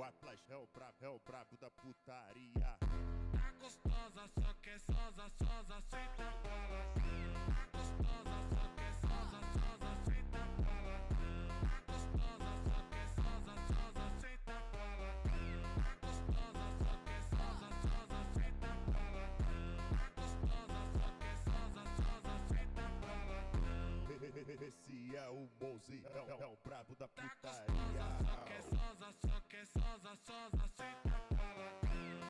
O Atlas é o brabo da putaria. Tá gostosa, só quer sosa, sosa, senta balatão. Tá gostosa, só quer sosa, sosa, senta balatão. Tá gostosa, só quer sosa, sosa, senta balatão. Tá gostosa, só quer sosa, sosa, senta balatão. Tá gostosa, só quer sosa, sosa, senta balatão. Esse é o Mozi, é o brabo da Tá putaria. gostosa, só quer sosa, só quer sosa, sosa,